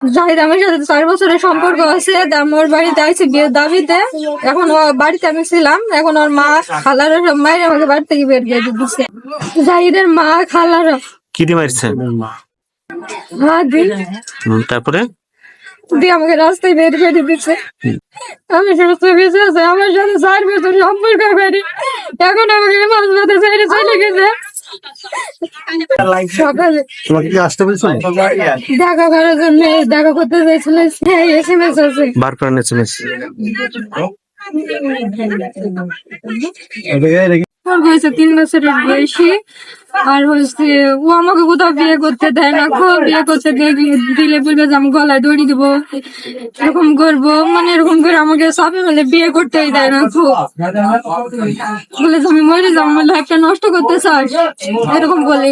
জাহিদ আমার সাথে 4 বছরের সম্পর্ক আছে। আমার বাড়িতে আইছে বিয়ের দাবিতে। এখন বাড়িতে আমি ছিলাম, এখন ওর মা খালারা সব মায়ের আমাকে বাড়ি থেকে বের করে দিচ্ছে। জাহিদের মা খালারা কি দিয়ে মারছে? হ্যাঁ তারপরে দিয়ে আমাকে রাস্তায় বের করে দিচ্ছে। আমি সমস্ত বেঁচে আছে, আমার সাথে 4 বছর সম্পর্ক করি, এখন আমাকে মাঝ পথে ছেড়ে চলে গেছে। সকালে তোমাকে কি আসতে বলছো? দেখা করার জন্য দেখা করতে চাইছিল, SMS আছে বার করেন SMS। হয়েছে 3 বছরের বয়সী। আর হয়েছে ও আমাকে কোথাও বিয়ে করতে দেয় না, খুব বিয়ে করতে দিলে বলবে যে আমি গলায় দড়ি দিব, এরকম করবো, মানে এরকম করে আমাকে চাপে মেলে বিয়ে করতেই দেয় না। খুব বলে যে আমি মরে যাবো, আমার লাইফটা নষ্ট করতে চাস, এরকম বলে।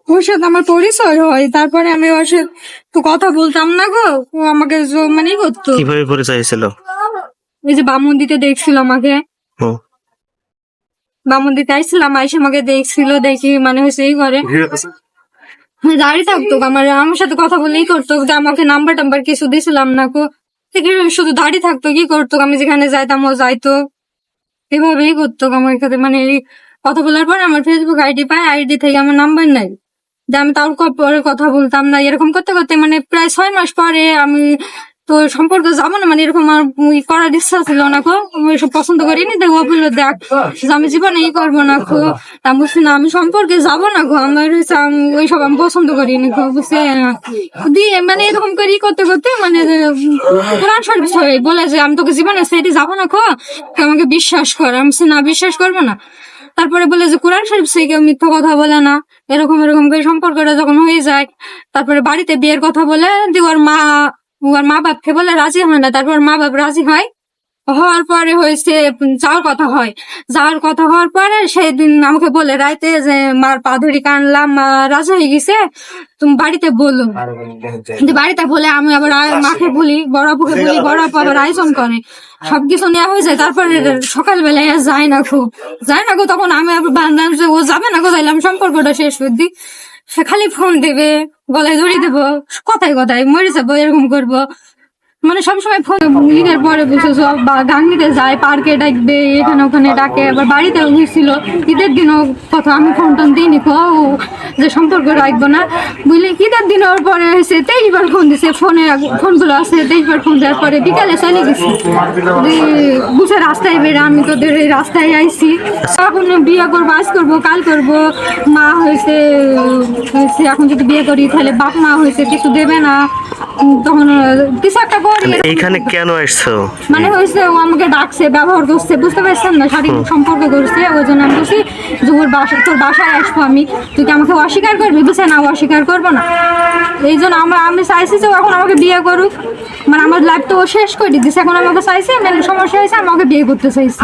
ওর সাথে আমার পরিচয় হয়, তারপরে আমি ওর সাথে তো কথা বলতাম না গো, ও আমাকে মানে করতো। কিভাবে পরিচয় হয়েছিল? এই যে বামুন দিতে দেখছিল আমাকে, ও বামুন দিতে আইছিলাম, আইসে আমাকে দেখছিল, দেখি মানে হয়েছে এই করে দাঁড়িয়ে থাকতো, আমার সাথে কথা বলেই করতো, আমাকে নাম্বার টাম্বার কিছু দিছিলাম না কো, শুধু দাঁড়িয়ে থাকতো, কি করতো, আমি যেখানে যাইতাম ও যাইতো, এভাবেই করতো আমার সাথে। মানে কথা বলার পর আমার ফেসবুক আইডি পায়, আইডি থেকে আমার নাম্বার নাই, যে আমি তার পরে কথা বলতাম না। এরকম করতে করতে মানে প্রায় 6 মাস পরে আমি তো সম্পর্ক যাবো না, মানে এরকম আমার করার ইচ্ছা ছিল না খো, আমি এসব পছন্দ করিনি। দেখ ও বললো দেখ আমি জীবনে এই করবো না খো, আমি বুঝছি না আমি সম্পর্কে যাবো না গো, আমার ওইসব আমি পছন্দ করিনি খো, বুঝছে দিয়ে মানে এরকম করে করতে করতে মানে কোরআন শরীফ বলে যে আমি তোকে জীবনে সেটি যাবো না খো, আমাকে বিশ্বাস কর। আমি না বিশ্বাস করবো না। তারপরে বলে যে কোরআন শরীফ সে কেউ মিথ্যা কথা বলে না, এরকম এরকম করে সম্পর্কটা যখন হয়ে যায়, তারপরে বাড়িতে বিয়ের কথা বলে দিয়ে ওর মা বাপকে বলে রাজি হয় না, তারপর মা বাপ রাজি হয়, হওয়ার পরে হয়েছে যাওয়ার কথা হয়। যাওয়ার কথা হওয়ার পরে সেদিন আমাকে বলে রাইতে যে মার পা ধরি কানলাম, মা রাজি হয়ে গেছে, তুমি বাড়িতে বলো। বাড়িতে বলে আমি আবার মাকে বলি, বড় আপুকে বলি, বড় আপু আবার আয়োজন করে, সবকিছু নেওয়া হয়ে যায়। তারপরে সকালবেলায় যায় না গো, তখন আমি আবার বান্ধব যে ও যাবে না গো, তাইলে আমি সম্পর্কটা শেষ করে দিই। সে খালি ফোন দেবে, গলায় ধরে দেবো, কথায় কথায় মরে যাবো, এরকম করবো, মানে সবসময় ফোন ঈদের পরে বুঝেছো বা গান দিতে যায়, পার্কে ডাকবে, এখানে ওখানে ডাকে। আবার বাড়িতে ঘুরছিল ঈদের দিনও কথা, আমি ফোন টোন দিইনি যে সম্পর্ক রাখবো না বুঝলি। ঈদের দিন ওর পরে হয়েছে 23 বার ফোন দিছে, ফোনগুলো আছে 23 বার ফোন দেওয়ার পরে বিকালে চলে গেছি, বুঝে রাস্তায় বেড়ে আমি তোদের এই রাস্তায় আইছি, এখন বিয়ে করবো, আজ করবো, কাল করবো। মা হয়েছে এখন যদি বিয়ে করি তাহলে বাপ মা হয়েছে কিছু দেবে না, তখন কিছু একটা করি। এইখানে কেন আসছো? মানে হয়েছে ও আমাকে ডাকছে, ব্যবহার করছে, বুঝতে পারছেন না, শারীরিক সম্পর্ক করছে। ওই জন্য আমি বলছি যে তোর বাসায় আসবো আমি, তুই কি আমাকে অস্বীকার করবি? বুঝছে না, অস্বীকার করবো না। এই জন্য আমি চাইছি যে এখন আমাকে বিয়ে করুক, মানে আমার লাইফ তো শেষ করে দিচ্ছে, এখন আমাকে চাইছে, মানে সমস্যা হয়েছে, আমাকে বিয়ে করতে চাইছে।